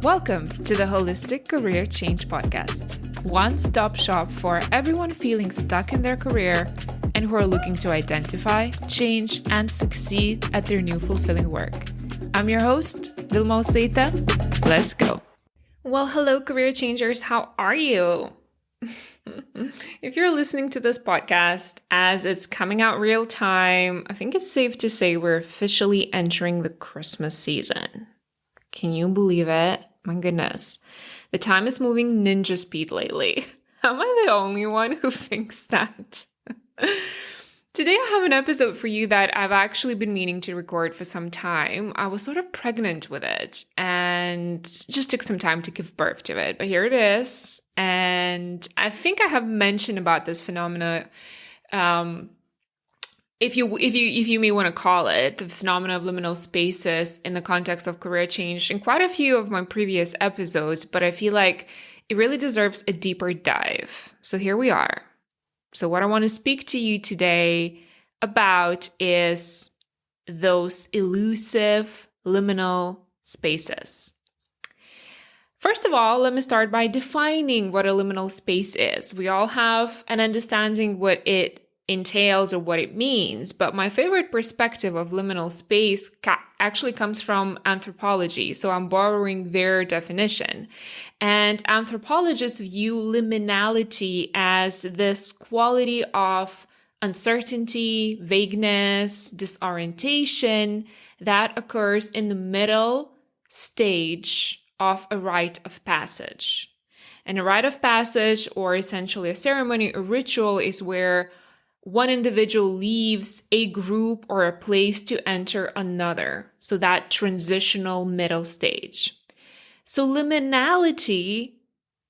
Welcome to the Holistic Career Change Podcast, one-stop shop for everyone feeling stuck in their career and who are looking to identify, change, and succeed at their new fulfilling work. I'm your host, Vilma. Let's go. Well, hello, career changers. How are you? If you're listening to this podcast as it's coming out real time, I think it's safe to say we're officially entering the Christmas season. Can you believe it? My goodness. The time is moving ninja speed lately. Am I the only one who thinks that? Today I have an episode for you that I've actually been meaning to record for some time. I was sort of pregnant with it and just took some time to give birth to it. But here it is. And I think I have mentioned about this phenomena, if you may want to call it, the phenomena of liminal spaces in the context of career change in quite a few of my previous episodes, but I feel like it really deserves a deeper dive. So here we are. So what I want to speak to you today about is those elusive liminal spaces. First of all, let me start by defining what a liminal space is. We all have an understanding what it entails or what it means, but my favorite perspective of liminal space actually comes from anthropology, so I'm borrowing their definition. And anthropologists view liminality as this quality of uncertainty, vagueness, disorientation that occurs in the middle stage of a rite of passage. And a rite of passage, or essentially a ceremony, a ritual, is where one individual leaves a group or a place to enter another. So that transitional middle stage. So liminality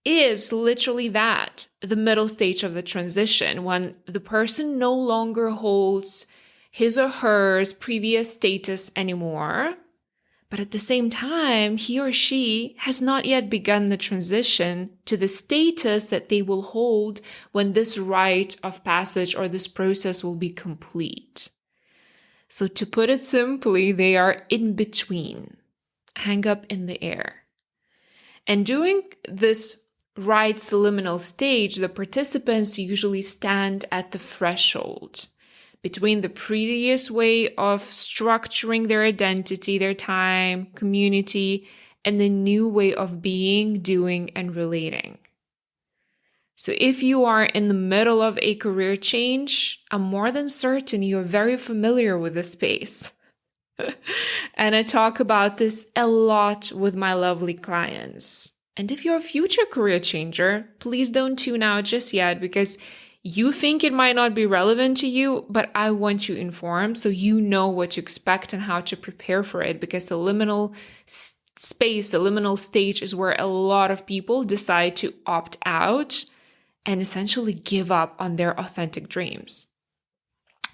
is literally that, the middle stage of the transition, when the person no longer holds his or her previous status anymore, but at the same time, he or she has not yet begun the transition to the status that they will hold when this rite of passage or this process will be complete. So to put it simply, they are in between, hang up in the air. And during this rite's liminal stage, the participants usually stand at the threshold between the previous way of structuring their identity, their time, community, and the new way of being, doing, and relating. So if you are in the middle of a career change, I'm more than certain you're very familiar with this space. And I talk about this a lot with my lovely clients. And if you're a future career changer, please don't tune out just yet because you think it might not be relevant to you, but I want you informed so you know what to expect and how to prepare for it, because the liminal space, the liminal stage is where a lot of people decide to opt out and essentially give up on their authentic dreams.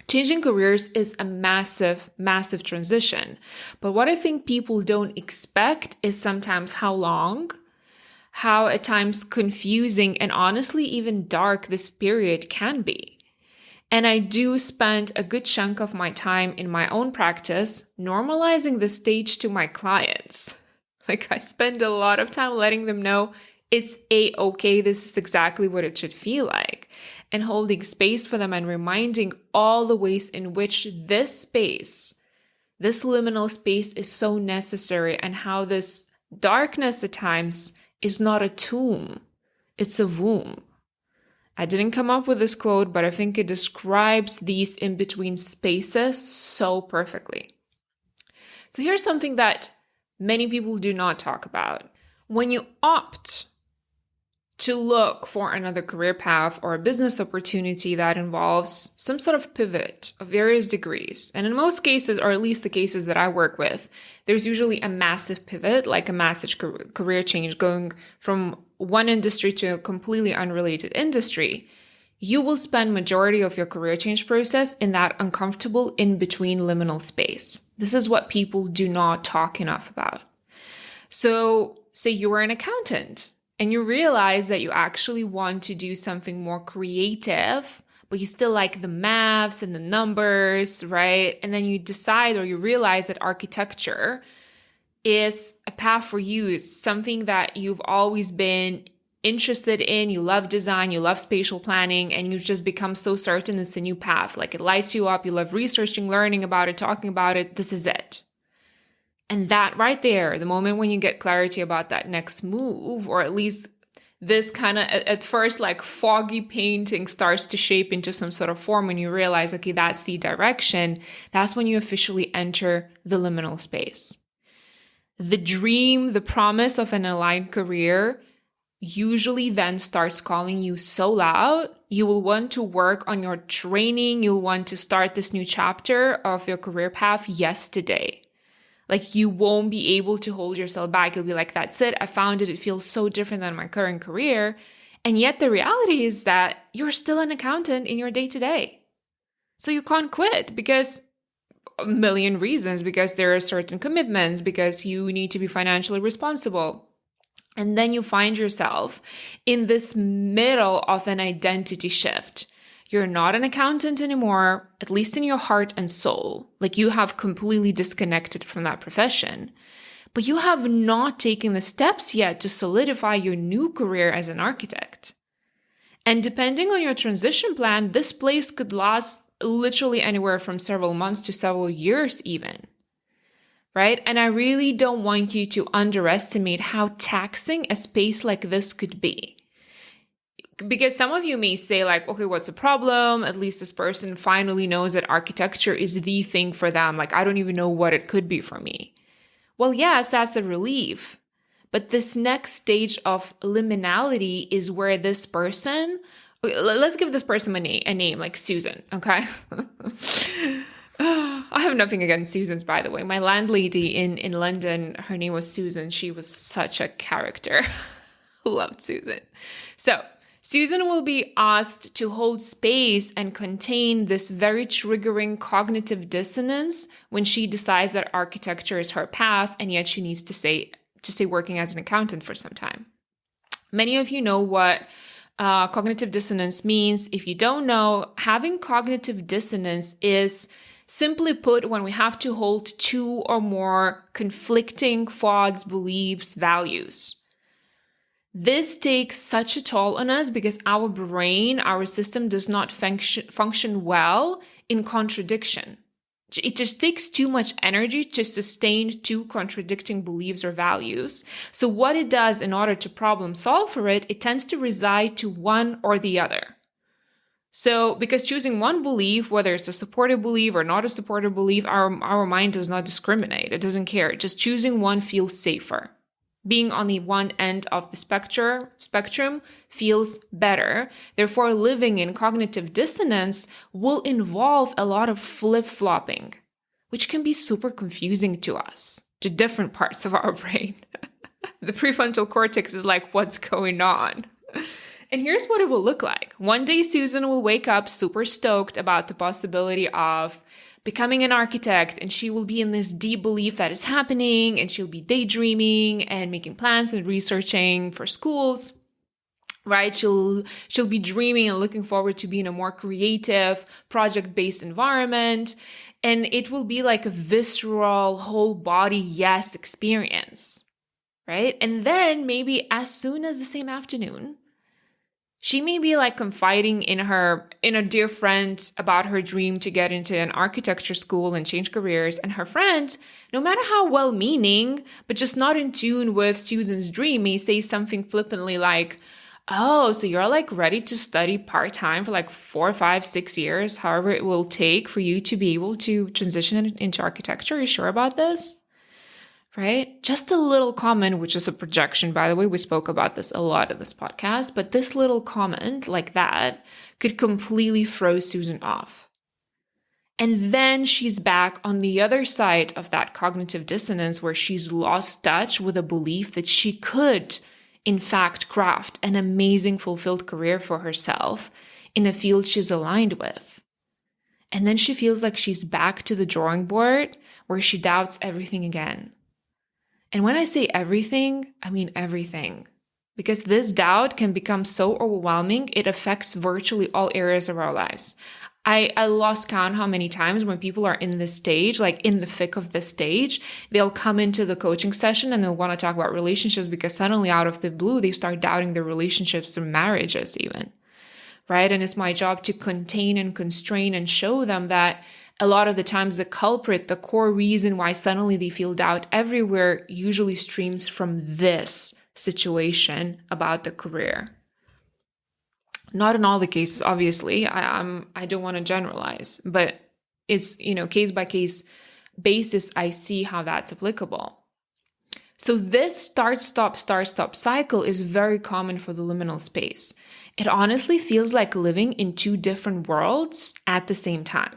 Changing careers is a massive, massive transition. But what I think people don't expect is sometimes how long, how at times confusing and honestly even dark this period can be. And I do spend a good chunk of my time in my own practice normalizing the stage to my clients. Like I spend a lot of time letting them know it's a-okay, this is exactly what it should feel like. And holding space for them and reminding all the ways in which this space, this liminal space is so necessary, and how this darkness at times is not a tomb, it's a womb. I didn't come up with this quote, but I think it describes these in-between spaces so perfectly. So here's something that many people do not talk about. When you opt to look for another career path or a business opportunity that involves some sort of pivot of various degrees. And in most cases, or at least the cases that I work with, there's usually a massive pivot, like a massive career change going from one industry to a completely unrelated industry. You will spend majority of your career change process in that uncomfortable in-between liminal space. This is what people do not talk enough about. So say you are an accountant, and you realize that you actually want to do something more creative, but you still like the maths and the numbers, right? And then you decide or you realize that architecture is a path for you, is something that you've always been interested in, you love design, you love spatial planning, and you've just become so certain it's a new path. Like it lights you up, you love researching, learning about it, talking about it, this is it. And that right there, the moment when you get clarity about that next move, or at least this kind of at first like foggy painting starts to shape into some sort of form, and you realize, okay, that's the direction, that's when you officially enter the liminal space. The dream, the promise of an aligned career usually then starts calling you so loud, you will want to work on your training, you'll want to start this new chapter of your career path yesterday. Like you won't be able to hold yourself back. You'll be like, that's it, I found it, it feels so different than my current career. And yet the reality is that you're still an accountant in your day-to-day. So you can't quit because a million reasons, because there are certain commitments, because you need to be financially responsible. And then you find yourself in this middle of an identity shift. You're not an accountant anymore, at least in your heart and soul. Like you have completely disconnected from that profession. But you have not taken the steps yet to solidify your new career as an architect. And depending on your transition plan, this place could last literally anywhere from several months to several years even. Right? And I really don't want you to underestimate how taxing a space like this could be. Because some of you may say like, okay, what's the problem? At least this person finally knows that architecture is the thing for them. Like, I don't even know what it could be for me. Well, yes, that's a relief. But this next stage of liminality is where this person, let's give this person a name like Susan, okay? I have nothing against Susans, by the way. My landlady in London, her name was Susan. She was such a character. Loved Susan. So Susan will be asked to hold space and contain this very triggering cognitive dissonance when she decides that architecture is her path, and yet she needs to stay working as an accountant for some time. Many of you know what cognitive dissonance means. If you don't know, having cognitive dissonance is, simply put, when we have to hold two or more conflicting thoughts, beliefs, values. This takes such a toll on us because our brain, our system does not function well in contradiction. It just takes too much energy to sustain two contradicting beliefs or values. So what it does in order to problem solve for it, it tends to reside to one or the other. So because choosing one belief, whether it's a supportive belief or not a supportive belief, our mind does not discriminate. It doesn't care. Just choosing one feels safer. Being on the one end of the spectrum feels better. Therefore, living in cognitive dissonance will involve a lot of flip-flopping, which can be super confusing to us, to different parts of our brain. The prefrontal cortex is like, what's going on? And here's what it will look like. One day, Susan will wake up super stoked about the possibility of becoming an architect, and she will be in this deep belief that is happening, and she'll be daydreaming and making plans and researching for schools, right? She'll be dreaming and looking forward to being a more creative, project-based environment, and it will be like a visceral, whole body yes experience, right? And then maybe as soon as the same afternoon, she may be like confiding in a dear friend about her dream to get into an architecture school and change careers. And her friend, no matter how well-meaning, but just not in tune with Susan's dream, may say something flippantly like, oh, so you're like ready to study part-time for like 4, 5, 6 years, however it will take for you to be able to transition into architecture. Are you sure about this? Right? Just a little comment, which is a projection, by the way. We spoke about this a lot in this podcast, but this little comment like that could completely throw Susan off. And then she's back on the other side of that cognitive dissonance where she's lost touch with a belief that she could, in fact, craft an amazing, fulfilled career for herself in a field she's aligned with. And then she feels like she's back to the drawing board where she doubts everything again. And when I say everything, I mean everything. Because this doubt can become so overwhelming, it affects virtually all areas of our lives. I lost count how many times when people are in this stage, like in the thick of this stage, they'll come into the coaching session and they'll want to talk about relationships because suddenly out of the blue, they start doubting their relationships or marriages even, right? And it's my job to contain and constrain and show them that a lot of the times the culprit, the core reason why suddenly they feel doubt everywhere usually streams from this situation about the career. Not in all the cases, obviously. I don't want to generalize, but it's, case by case basis, I see how that's applicable. So this start, stop cycle is very common for the liminal space. It honestly feels like living in two different worlds at the same time.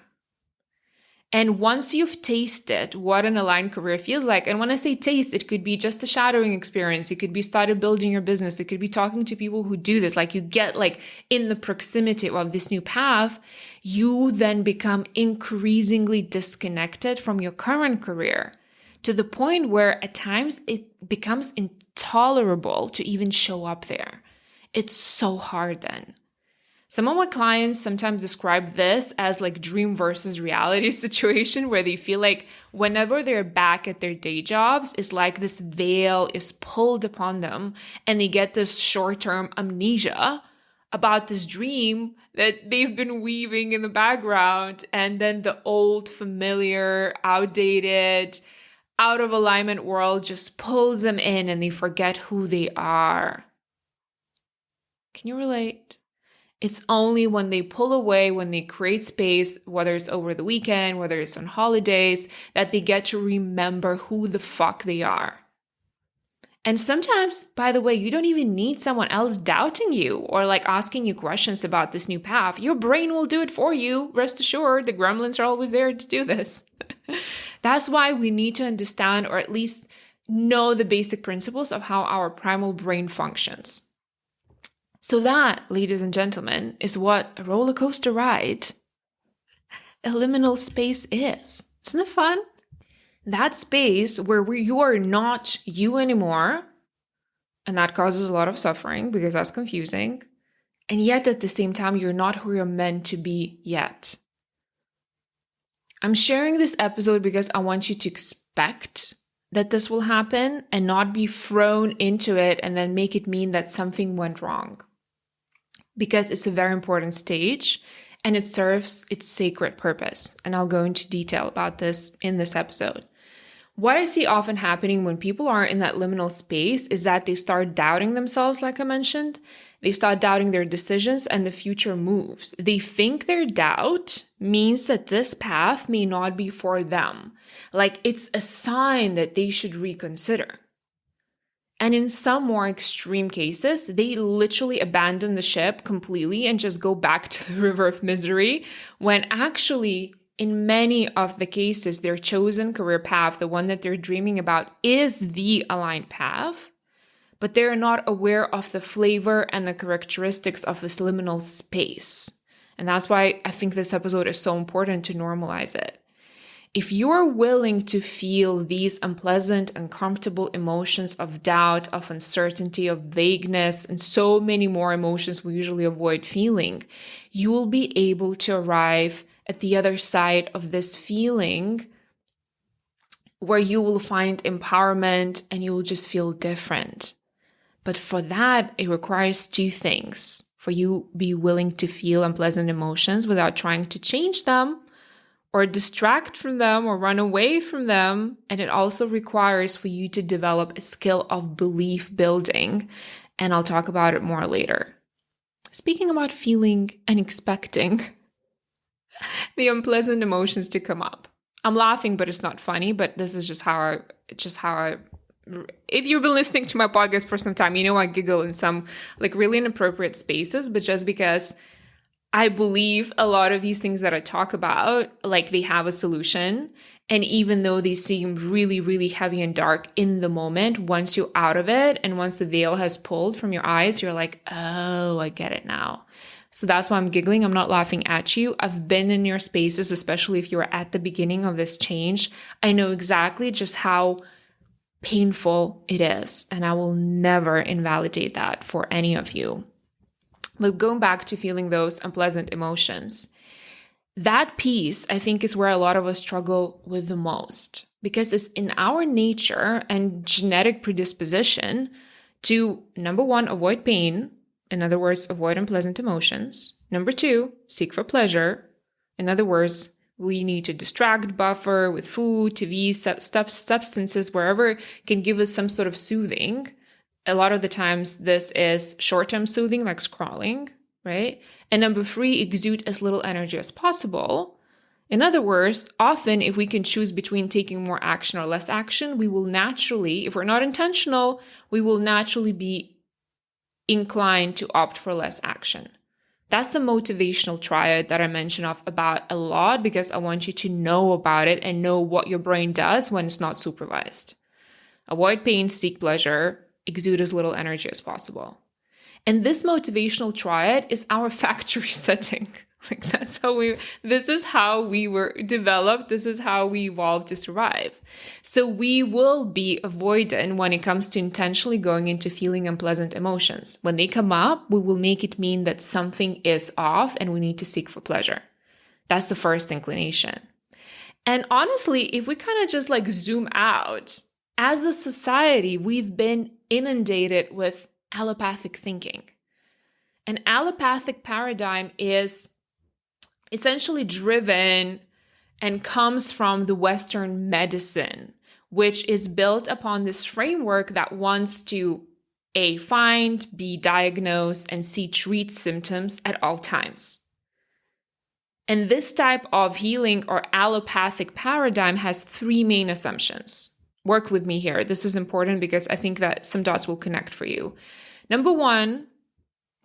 And once you've tasted what an aligned career feels like, and when I say taste, it could be just a shadowing experience. It could be started building your business. It could be talking to people who do this. Like you get like in the proximity of this new path, you then become increasingly disconnected from your current career to the point where at times it becomes intolerable to even show up there. It's so hard then. Some of my clients sometimes describe this as like dream versus reality situation where they feel like whenever they're back at their day jobs, it's like this veil is pulled upon them and they get this short-term amnesia about this dream that they've been weaving in the background. And then the old, familiar, outdated, out of alignment world just pulls them in and they forget who they are. Can you relate? It's only when they pull away, when they create space, whether it's over the weekend, whether it's on holidays, that they get to remember who the fuck they are. And sometimes, by the way, you don't even need someone else doubting you or like asking you questions about this new path. Your brain will do it for you. Rest assured, the gremlins are always there to do this. That's why we need to understand or at least know the basic principles of how our primal brain functions. So that, ladies and gentlemen, is what a roller coaster ride a liminal space is. Isn't it fun? That space where you are not you anymore, and that causes a lot of suffering because that's confusing, and yet at the same time, you're not who you're meant to be yet. I'm sharing this episode because I want you to expect that this will happen and not be thrown into it and then make it mean that something went wrong. Because it's a very important stage and it serves its sacred purpose. And I'll go into detail about this in this episode. What I see often happening when people are in that liminal space is that they start doubting themselves, like I mentioned. They start doubting their decisions and the future moves. They think their doubt means that this path may not be for them. Like it's a sign that they should reconsider. And in some more extreme cases, they literally abandon the ship completely and just go back to the river of misery, when actually, in many of the cases, their chosen career path, the one that they're dreaming about, is the aligned path, but they're not aware of the flavor and the characteristics of this liminal space. And that's why I think this episode is so important to normalize it. If you're willing to feel these unpleasant, uncomfortable emotions of doubt, of uncertainty, of vagueness, and so many more emotions we usually avoid feeling, you will be able to arrive at the other side of this feeling where you will find empowerment and you'll just feel different. But for that, it requires two things. For you to be willing to feel unpleasant emotions without trying to change them, or distract from them or run away from them. And it also requires for you to develop a skill of belief building. And I'll talk about it more later. Speaking about feeling and expecting the unpleasant emotions to come up. I'm laughing, but it's not funny, but this is just how I, if you've been listening to my podcast for some time, you know I giggle in some like really inappropriate spaces, but just because I believe a lot of these things that I talk about, like they have a solution. And even though they seem really, really heavy and dark in the moment, once you're out of it and once the veil has pulled from your eyes, you're like, oh, I get it now. So that's why I'm giggling. I'm not laughing at you. I've been in your spaces, especially if you were at the beginning of this change. I know exactly just how painful it is. And I will never invalidate that for any of you. But going back to feeling those unpleasant emotions, That piece, I think, is where a lot of us struggle with the most, because it's in our nature and genetic predisposition to, number one, avoid pain. In other words, avoid unpleasant emotions. Number two, seek for pleasure. In other words, we need to distract, buffer with food, TV, substances, wherever can give us some sort of soothing. A lot of the times this is short-term soothing, like scrolling, right? And number three, exude as little energy as possible. In other words, often if we can choose between taking more action or less action, we will naturally, if we're not intentional, we will naturally be inclined to opt for less action. That's the motivational triad that I mention about a lot, because I want you to know about it and know what your brain does when it's not supervised. Avoid pain, seek pleasure, exude as little energy as possible. And this motivational triad is our factory setting. Like this is how we were developed. This is how we evolved to survive. So we will be avoidant when it comes to intentionally going into feeling unpleasant emotions. When they come up, we will make it mean that something is off and we need to seek for pleasure. That's the first inclination. And honestly, if we kind of just like zoom out, as a society, we've been inundated with allopathic thinking. An allopathic paradigm is essentially driven and comes from the Western medicine, which is built upon this framework that wants to A, find, B, diagnose, and C, treat symptoms at all times. And this type of healing or allopathic paradigm has three main assumptions. Work with me here. This is important because I think that some dots will connect for you. Number one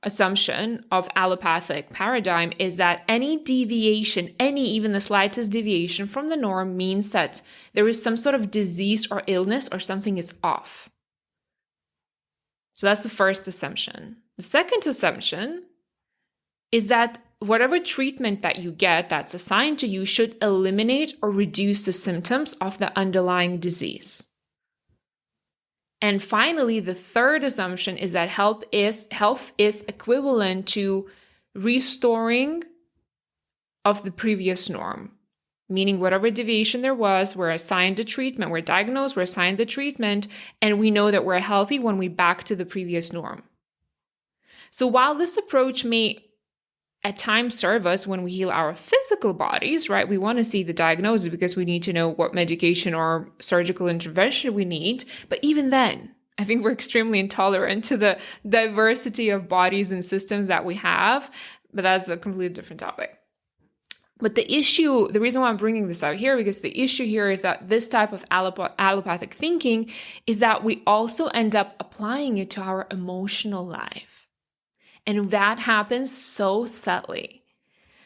assumption of allopathic paradigm is that any deviation, even the slightest deviation from the norm means that there is some sort of disease or illness or something is off. So that's the first assumption. The second assumption is that whatever treatment that you get that's assigned to you should eliminate or reduce the symptoms of the underlying disease. And finally, the third assumption is that health is equivalent to restoring of the previous norm, meaning whatever deviation there was, we're assigned the treatment, we're diagnosed, we're assigned the treatment, and we know that we're healthy when we back to the previous norm. So while this approach may at times serve us when we heal our physical bodies, right? We want to see the diagnosis because we need to know what medication or surgical intervention we need. But even then, I think we're extremely intolerant to the diversity of bodies and systems that we have. But that's a completely different topic. But the reason why I'm bringing this out here, because the issue here is that this type of allopathic thinking is that we also end up applying it to our emotional life. And that happens so subtly.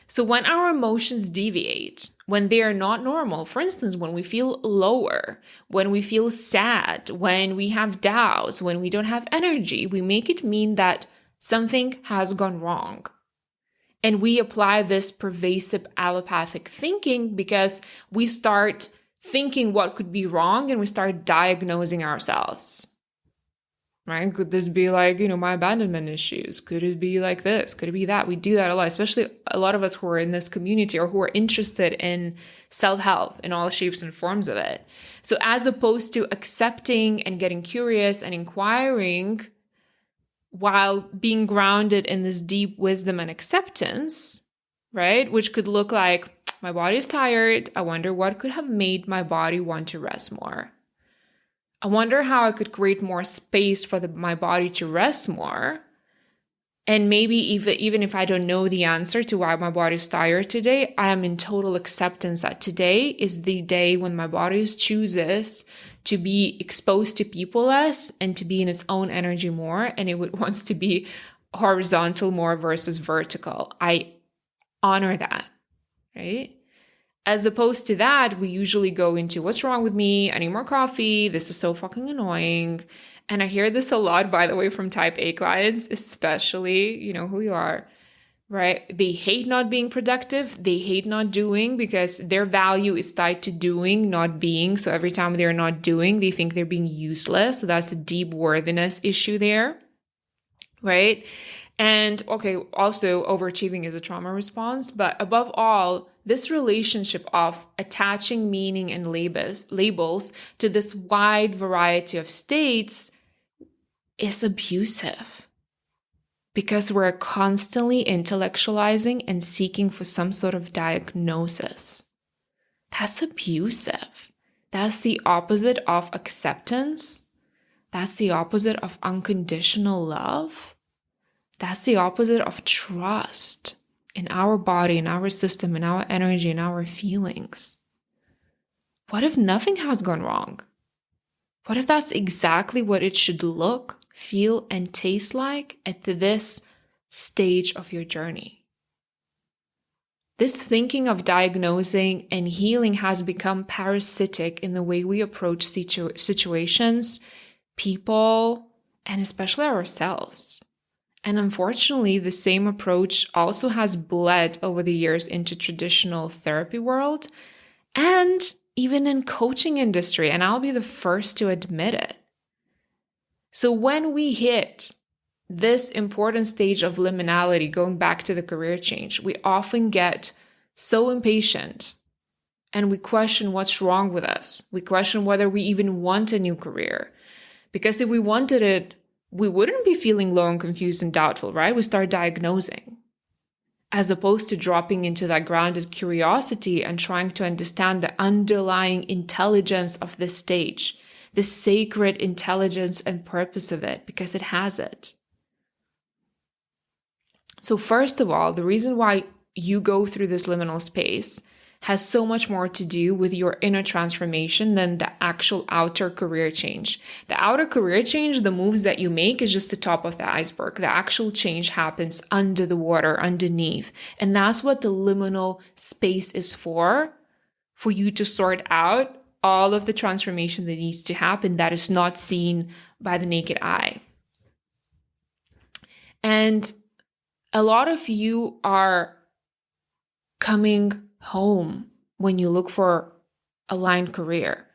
So when our emotions deviate, when they are not normal, for instance, when we feel lower, when we feel sad, when we have doubts, when we don't have energy, we make it mean that something has gone wrong. And we apply this pervasive allopathic thinking because we start thinking what could be wrong and we start diagnosing ourselves. Right? Could this be like, my abandonment issues? Could it be like this? Could it be that? We do that a lot, especially a lot of us who are in this community or who are interested in self-help in all shapes and forms of it. So as opposed to accepting and getting curious and inquiring while being grounded in this deep wisdom and acceptance, right? Which could look like, my body is tired. I wonder what could have made my body want to rest more. I wonder how I could create more space for my body to rest more. And maybe even if I don't know the answer to why my body is tired today, I am in total acceptance that today is the day when my body chooses to be exposed to people less and to be in its own energy more. And it wants to be horizontal more versus vertical. I honor that, right? As opposed to that, we usually go into what's wrong with me? I need more coffee. This is so fucking annoying. And I hear this a lot, by the way, from type A clients, especially, who you are, right? They hate not being productive. They hate not doing because their value is tied to doing, not being. So every time they're not doing, they think they're being useless. So that's a deep worthiness issue there. right? And okay, also overachieving is a trauma response, but above all, this relationship of attaching meaning and labels to this wide variety of states is abusive because we're constantly intellectualizing and seeking for some sort of diagnosis. That's abusive. That's the opposite of acceptance. That's the opposite of unconditional love. That's the opposite of trust in our body, in our system, in our energy, in our feelings. What if nothing has gone wrong? What if that's exactly what it should look, feel, and taste like at this stage of your journey? This thinking of diagnosing and healing has become parasitic in the way we approach situations, people, and especially ourselves. And unfortunately, the same approach also has bled over the years into traditional therapy world and even in coaching industry, and I'll be the first to admit it. So when we hit this important stage of liminality, going back to the career change, we often get so impatient and we question what's wrong with us. We question whether we even want a new career. Because if we wanted it, we wouldn't be feeling low and confused and doubtful, right? We start diagnosing, as opposed to dropping into that grounded curiosity and trying to understand the underlying intelligence of this stage, the sacred intelligence and purpose of it, because it has it. So first of all, the reason why you go through this liminal space has so much more to do with your inner transformation than the actual outer career change. The outer career change, the moves that you make, is just the top of the iceberg. The actual change happens under the water, underneath. And that's what the liminal space is for you to sort out all of the transformation that needs to happen that is not seen by the naked eye. And a lot of you are coming home when you look for aligned career.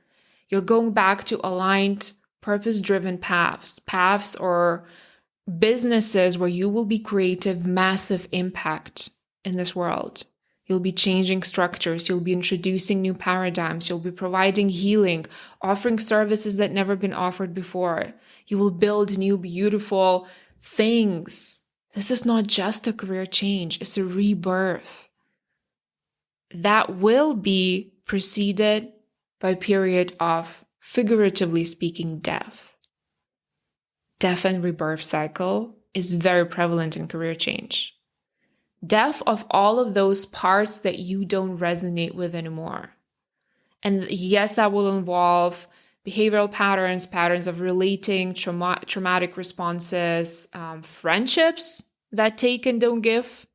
You're going back to aligned, purpose-driven paths or businesses where you will be creative, massive impact in this world. You'll be changing structures. You'll be introducing new paradigms. You'll be providing healing, offering services that never been offered before. You will build new, beautiful things. This is not just a career change. It's a rebirth that will be preceded by a period of, figuratively speaking, death. Death and rebirth cycle is very prevalent in career change. Death of all of those parts that you don't resonate with anymore. And yes, that will involve behavioral patterns of relating, traumatic responses, friendships that take and don't give.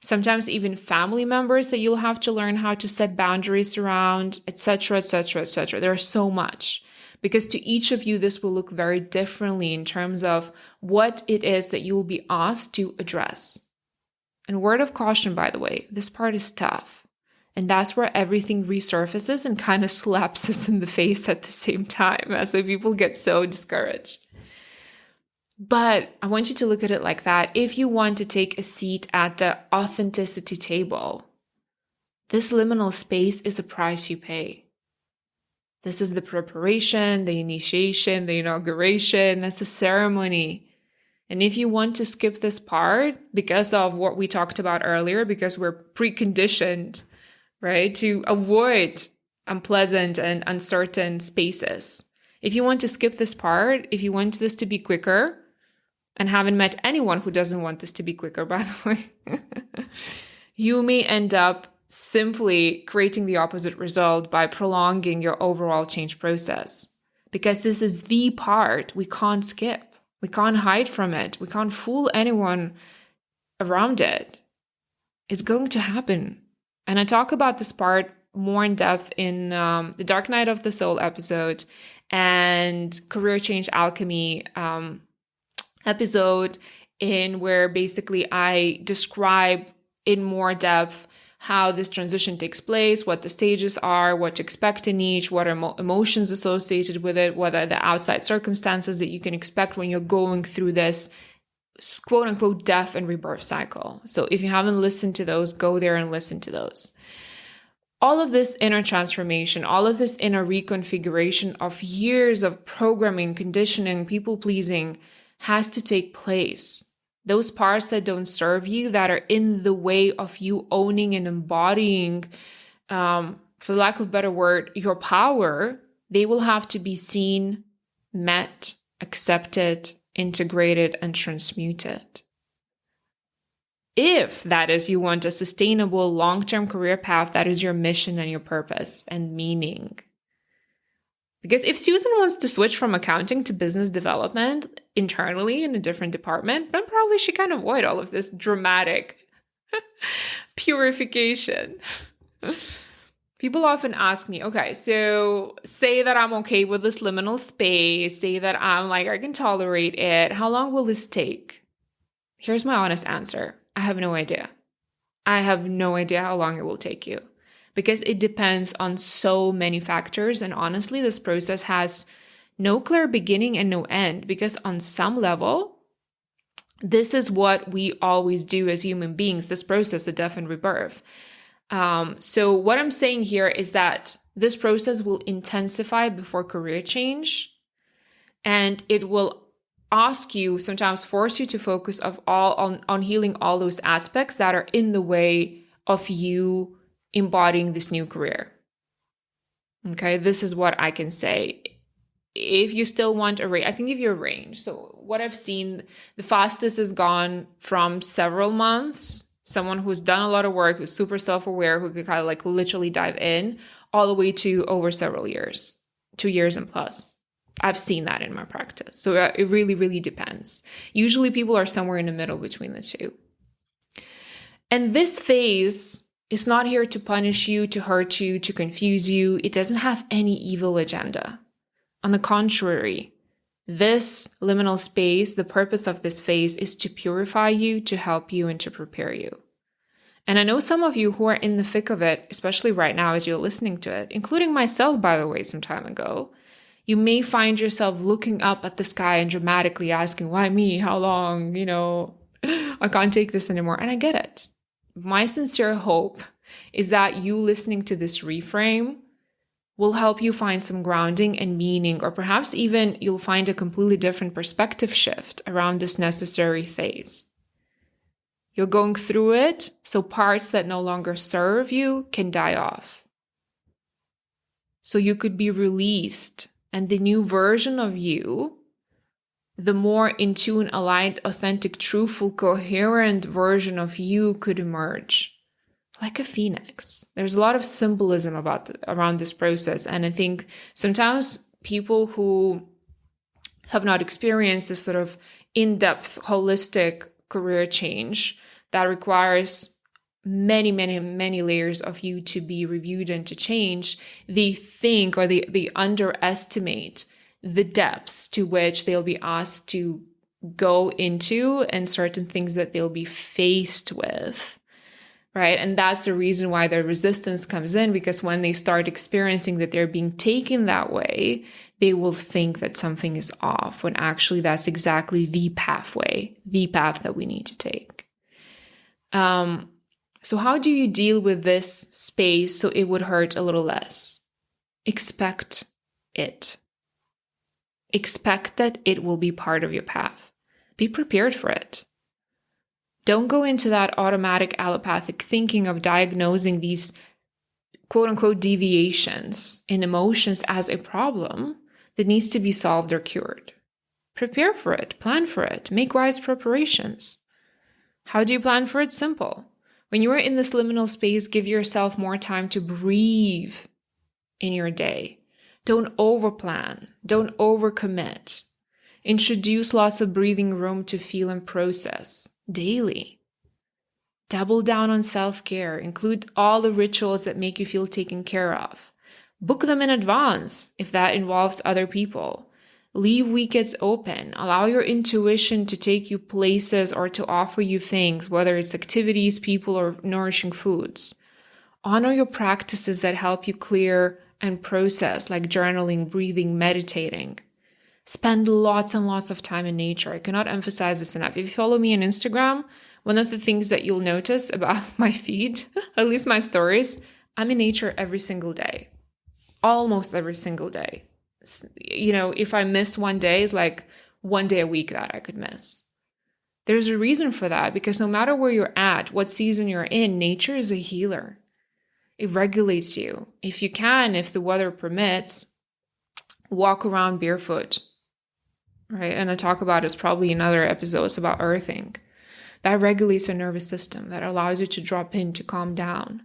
Sometimes even family members that you'll have to learn how to set boundaries around, etc., etc., etc. There's so much. Because to each of you, this will look very differently in terms of what it is that you will be asked to address. And word of caution, by the way, this part is tough. And that's where everything resurfaces and kind of slaps us in the face at the same time. As so people get so discouraged. But I want you to look at it like that. If you want to take a seat at the authenticity table, this liminal space is a price you pay. This is the preparation, the initiation, the inauguration. It's a ceremony. And if you want to skip this part because of what we talked about earlier, because we're preconditioned, right, to avoid unpleasant and uncertain spaces. If you want to skip this part, if you want this to be quicker, and haven't met anyone who doesn't want this to be quicker, by the way, you may end up simply creating the opposite result by prolonging your overall change process. Because this is the part we can't skip. We can't hide from it. We can't fool anyone around it. It's going to happen. And I talk about this part more in depth in the Dark Night of the Soul episode and Career Change Alchemy episode, in where basically I describe in more depth how this transition takes place, what the stages are, what to expect in each, what are emotions associated with it, what are the outside circumstances that you can expect when you're going through this quote unquote death and rebirth cycle. So if you haven't listened to those, go there and listen to those. All of this inner transformation, all of this inner reconfiguration of years of programming, conditioning, people pleasing has to take place. Those parts that don't serve you, that are in the way of you owning and embodying, for lack of a better word, your power, they will have to be seen, met, accepted, integrated, and transmuted. If that is, you want a sustainable long-term career path, that is your mission and your purpose and meaning. Because if Susan wants to switch from accounting to business development internally in a different department, then probably she can avoid all of this dramatic purification. People often ask me, okay, so say that I'm okay with this liminal space, say that I'm like, I can tolerate it. How long will this take? Here's my honest answer. I have no idea. I have no idea how long it will take you, because it depends on so many factors. And honestly, this process has no clear beginning and no end, because on some level, this is what we always do as human beings, this process of death and rebirth. So what I'm saying here is that this process will intensify before career change, and it will ask you, sometimes force you to focus on healing all those aspects that are in the way of you embodying this new career. Okay, this is what I can say. If you still want a range, I can give you a range. So what I've seen, the fastest has gone from several months, someone who's done a lot of work, who's super self-aware, who could kind of like literally dive in, all the way to over several years, 2 years and plus. I've seen that in my practice. So it really, really depends. Usually people are somewhere in the middle between the two. And this phase is not here to punish you, to hurt you, to confuse you. It doesn't have any evil agenda. On the contrary, this liminal space, the purpose of this phase is to purify you, to help you, and to prepare you. And I know some of you who are in the thick of it, especially right now as you're listening to it, including myself, by the way, some time ago, you may find yourself looking up at the sky and dramatically asking, why me? How long? I can't take this anymore. And I get it. My sincere hope is that you listening to this reframe will help you find some grounding and meaning, or perhaps even you'll find a completely different perspective shift around this necessary phase. You're going through it, so parts that no longer serve you can die off. So you could be released, and the new version of you, the more in tune, aligned, authentic, truthful, coherent version of you could emerge like a phoenix. There's a lot of symbolism around this process. And I think sometimes people who have not experienced this sort of in-depth, holistic career change that requires many, many, many layers of you to be reviewed and to change, they think, or they underestimate the depths to which they'll be asked to go into and certain things that they'll be faced with, right? And that's the reason why the resistance comes in, because when they start experiencing that they're being taken that way, they will think that something is off, when actually that's exactly the pathway, the path that we need to take. So how do you deal with this space so it would hurt a little less? Expect it. Expect that it will be part of your path. Be prepared for it. Don't go into that automatic allopathic thinking of diagnosing these quote unquote deviations in emotions as a problem that needs to be solved or cured. Prepare for it. Plan for it. Make wise preparations. How do you plan for it? Simple. When you are in this liminal space, give yourself more time to breathe in your day. Don't overplan. Don't overcommit. Introduce lots of breathing room to feel and process daily. Double down on self-care. Include all the rituals that make you feel taken care of. Book them in advance if that involves other people. Leave weekends open. Allow your intuition to take you places or to offer you things, whether it's activities, people, or nourishing foods. Honor your practices that help you clear and process, like journaling, breathing, meditating. Spend lots and lots of time in nature. I cannot emphasize this enough. If you follow me on Instagram, one of the things that you'll notice about my feed, at least my stories, I'm in nature every single day, almost every single day. If I miss one day, it's like one day a week that I could miss. There's a reason for that, because no matter where you're at, what season you're in, nature is a healer. It regulates you. If you can, if the weather permits, walk around barefoot, right? And I talk about it's probably in other episodes about earthing. That regulates your nervous system, that allows you to drop in, to calm down.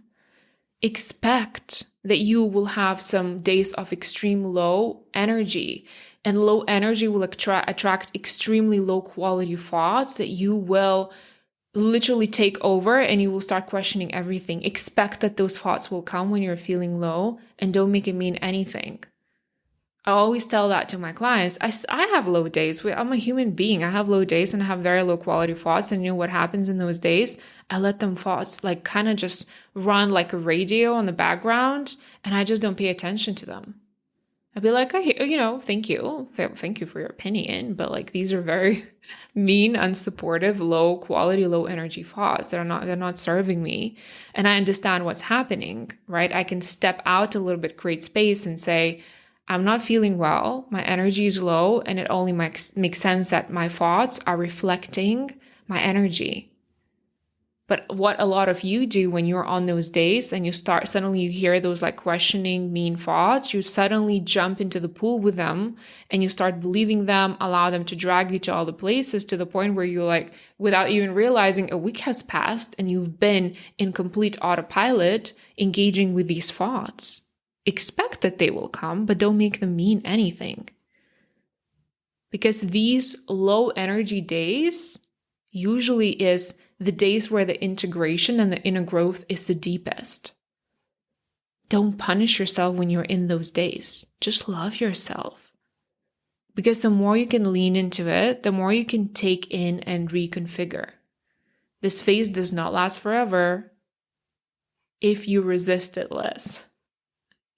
Expect that you will have some days of extreme low energy, and low energy will attract extremely low quality thoughts that you will literally take over, and you will start questioning everything. Expect that those thoughts will come when you're feeling low, and don't make it mean anything. I always tell that to my clients. I have low days. I'm a human being. I have low days and I have very low quality thoughts. And you know what happens in those days? I let them thoughts like kind of just run like a radio on the background, and I just don't pay attention to them. I'd be like, thank you. Thank you for your opinion. But like, these are very mean, unsupportive, low quality, low energy thoughts. They're not serving me. And I understand what's happening, right? I can step out a little bit, create space and say, I'm not feeling well. My energy is low, and it only makes sense that my thoughts are reflecting my energy. But what a lot of you do when you're on those days and suddenly you hear those like questioning, mean thoughts, you suddenly jump into the pool with them and you start believing them, allow them to drag you to all the places, to the point where you're like, without even realizing, a week has passed and you've been in complete autopilot engaging with these thoughts. Expect that they will come, but don't make them mean anything. Because these low energy days usually is the days where the integration and the inner growth is the deepest. Don't punish yourself when you're in those days. Just love yourself. Because the more you can lean into it, the more you can take in and reconfigure. This phase does not last forever if you resist it less.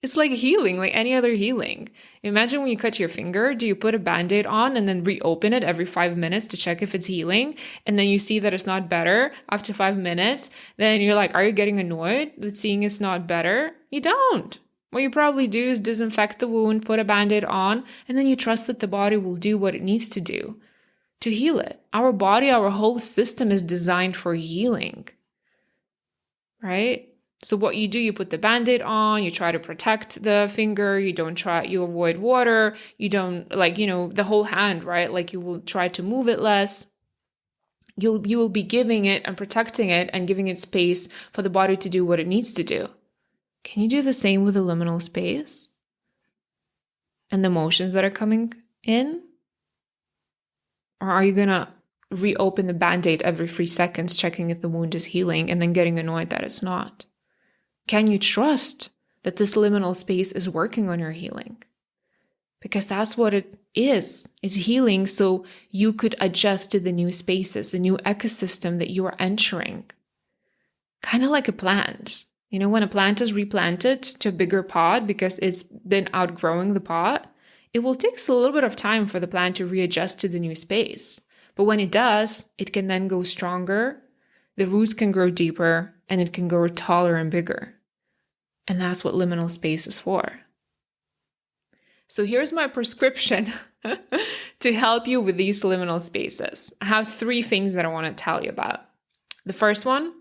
It's like healing, like any other healing. Imagine when you cut your finger, do you put a Band-Aid on and then reopen it every 5 minutes to check if it's healing? And then you see that it's not better after 5 minutes. Then you're like, are you getting annoyed that seeing it's not better? You don't. What you probably do is disinfect the wound, put a Band-Aid on, and then you trust that the body will do what it needs to do to heal it. Our body, our whole system is designed for healing, right? So what you do, you put the Band-Aid on, you try to protect the finger, you avoid water, you don't the whole hand, right? Like you will try to move it less. You will be giving it and protecting it and giving it space for the body to do what it needs to do. Can you do the same with the liminal space and the emotions that are coming in? Or are you going to reopen the Band-Aid every 3 seconds, checking if the wound is healing and then getting annoyed that it's not? Can you trust that this liminal space is working on your healing? Because that's what it is. It's healing so you could adjust to the new spaces, the new ecosystem that you are entering. Kind of like a plant. You know, when a plant is replanted to a bigger pot because it's been outgrowing the pot, it will take a little bit of time for the plant to readjust to the new space. But when it does, it can then go stronger, the roots can grow deeper, and it can grow taller and bigger. And that's what liminal space is for. So here's my prescription to help you with these liminal spaces. I have 3 things that I want to tell you about. The first one,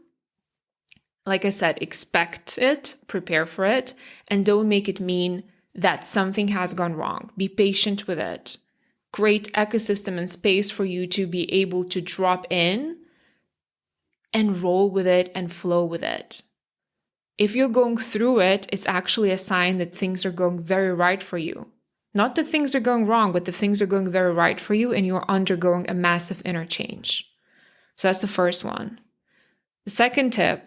like I said, expect it, prepare for it, and don't make it mean that something has gone wrong. Be patient with it. Create ecosystem and space for you to be able to drop in and roll with it and flow with it. If you're going through it, it's actually a sign that things are going very right for you. Not that things are going wrong, but that things are going very right for you and you're undergoing a massive inner change. So that's the first one. The second tip,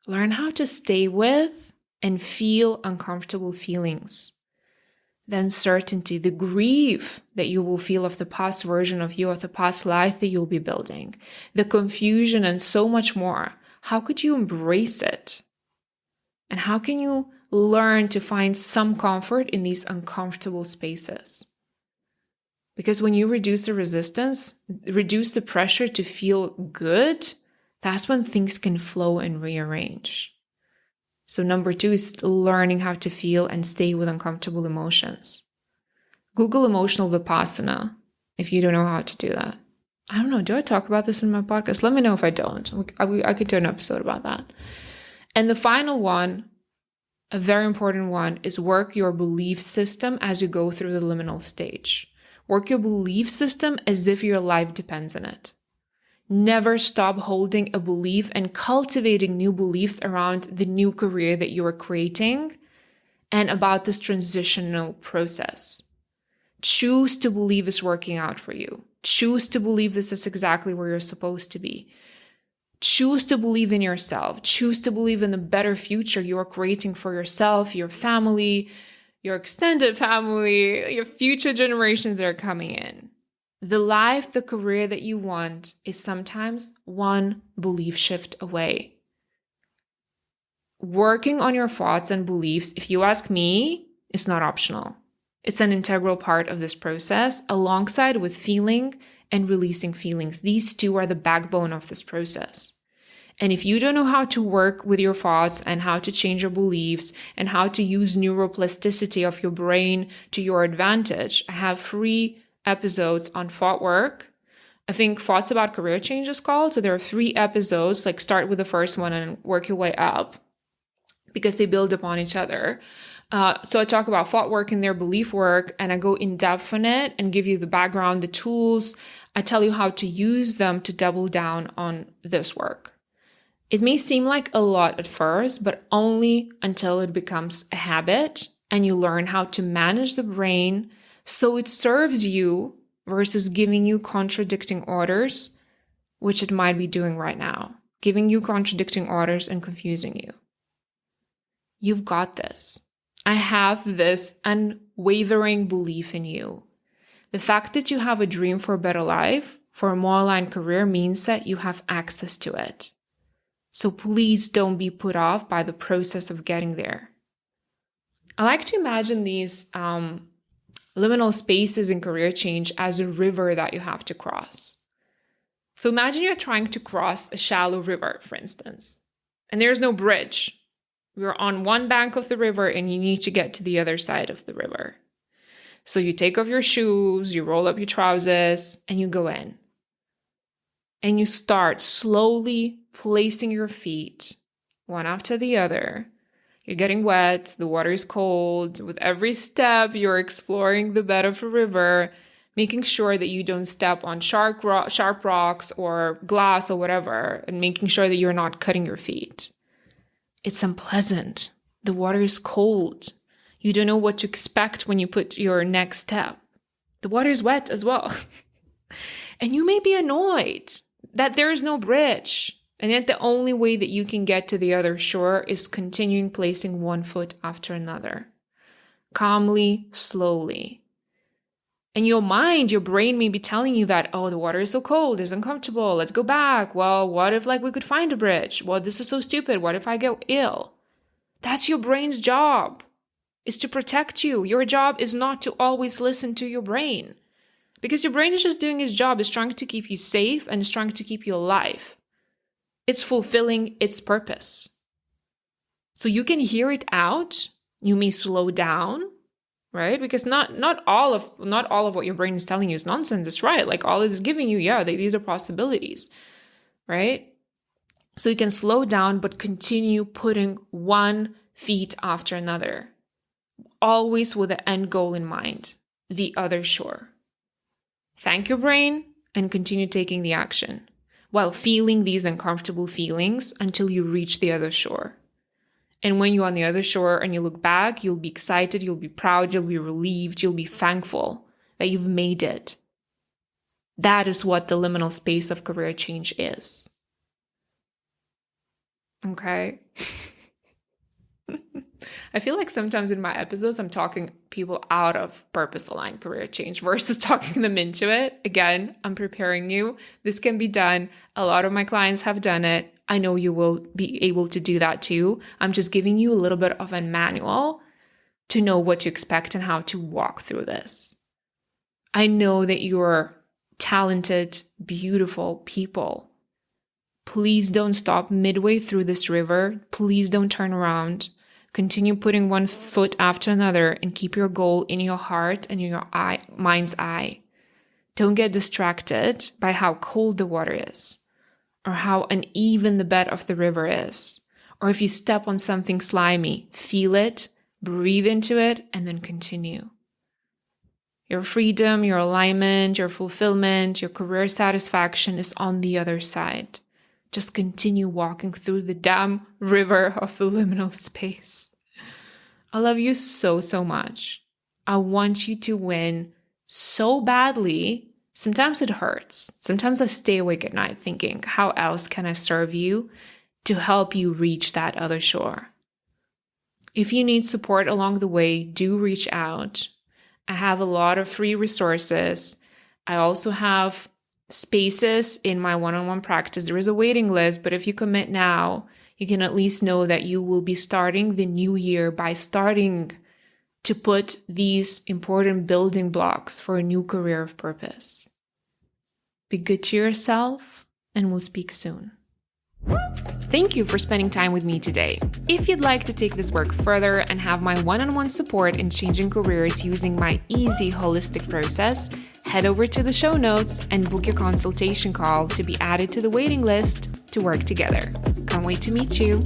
learn how to stay with and feel uncomfortable feelings. The uncertainty, the grief that you will feel of the past version of you, of the past life that you'll be building, the confusion and so much more. How could you embrace it? And how can you learn to find some comfort in these uncomfortable spaces? Because when you reduce the resistance, reduce the pressure to feel good, that's when things can flow and rearrange. So number 2 is learning how to feel and stay with uncomfortable emotions. Google emotional vipassana if you don't know how to do that. I don't know, do I talk about this in my podcast? Let me know if I don't. I could do an episode about that. And the final one, a very important one, is work your belief system as you go through the liminal stage. Work your belief system as if your life depends on it. Never stop holding a belief and cultivating new beliefs around the new career that you are creating and about this transitional process. Choose to believe it's working out for you. Choose to believe this is exactly where you're supposed to be. Choose to believe in yourself. Choose to believe in the better future you are creating for yourself, your family, your extended family, your future generations that are coming in. The life, the career that you want is sometimes one belief shift away. Working on your thoughts and beliefs, if you ask me, is not optional. It's an integral part of this process, alongside with feeling and releasing feelings. These two are the backbone of this process. And if you don't know how to work with your thoughts and how to change your beliefs and how to use neuroplasticity of your brain to your advantage, I have 3 episodes on thought work. I think Thoughts About Career Change is called. So there are 3 episodes, like start with the first one and work your way up because they build upon each other. So I talk about thought work and their belief work, and I go in depth on it and give you the background, the tools. I tell you how to use them to double down on this work. It may seem like a lot at first, but only until it becomes a habit and you learn how to manage the brain so it serves you versus giving you contradicting orders, which it might be doing right now, giving you contradicting orders and confusing you. You've got this. I have this unwavering belief in you. The fact that you have a dream for a better life, for a more aligned career, means that you have access to it. So please don't be put off by the process of getting there. I like to imagine these liminal spaces in career change as a river that you have to cross. So imagine you're trying to cross a shallow river, for instance, and there's no bridge. You're on one bank of the river and you need to get to the other side of the river. So you take off your shoes, you roll up your trousers, and you go in. And you start slowly placing your feet one after the other. You're getting wet, the water is cold. With every step, you're exploring the bed of the river, making sure that you don't step on sharp rocks or glass or whatever, and making sure that you're not cutting your feet. It's unpleasant. The water is cold. You don't know what to expect when you put your next step. The water is wet as well. And you may be annoyed that there is no bridge. And yet the only way that you can get to the other shore is continuing placing one foot after another. Calmly, slowly. And your mind, your brain may be telling you that, oh, the water is so cold, it's uncomfortable, let's go back. Well, what if we could find a bridge? Well, this is so stupid. What if I get ill? That's your brain's job, is to protect you. Your job is not to always listen to your brain. Because your brain is just doing its job. It's trying to keep you safe and it's trying to keep you alive. It's fulfilling its purpose. So you can hear it out. You may slow down, right? Because not all of what your brain is telling you is nonsense. It's right. Like all it's giving you, these are possibilities, right? So you can slow down, but continue putting one feet after another, always with the end goal in mind, the other shore. Thank your brain and continue taking the action while feeling these uncomfortable feelings until you reach the other shore. And when you're on the other shore and you look back, you'll be excited, you'll be proud, you'll be relieved, you'll be thankful that you've made it. That is what the liminal space of career change is. Okay? I feel like sometimes in my episodes, I'm talking people out of purpose-aligned career change versus talking them into it. Again, I'm preparing you. This can be done. A lot of my clients have done it. I know you will be able to do that too. I'm just giving you a little bit of a manual to know what to expect and how to walk through this. I know that you're talented, beautiful people. Please don't stop midway through this river. Please don't turn around. Continue putting one foot after another and keep your goal in your heart and in your mind's eye. Don't get distracted by how cold the water is, or how uneven the bed of the river is, or if you step on something slimy. Feel it, breathe into it, and then continue. Your freedom, your alignment, your fulfillment, your career satisfaction is on the other side. Just continue walking through the damn river of the liminal space. I love you so, so much. I want you to win so badly. Sometimes it hurts. Sometimes I stay awake at night thinking, how else can I serve you to help you reach that other shore? If you need support along the way, do reach out. I have a lot of free resources. I also have spaces in my one-on-one practice. There is a waiting list, but if you commit now, you can at least know that you will be starting the new year by starting to put these important building blocks for a new career of purpose. Be good to yourself, and we'll speak soon. Thank you for spending time with me today. If you'd like to take this work further and have my one-on-one support in changing careers using my easy holistic process, head over to the show notes and book your consultation call to be added to the waiting list to work together. Can't wait to meet you.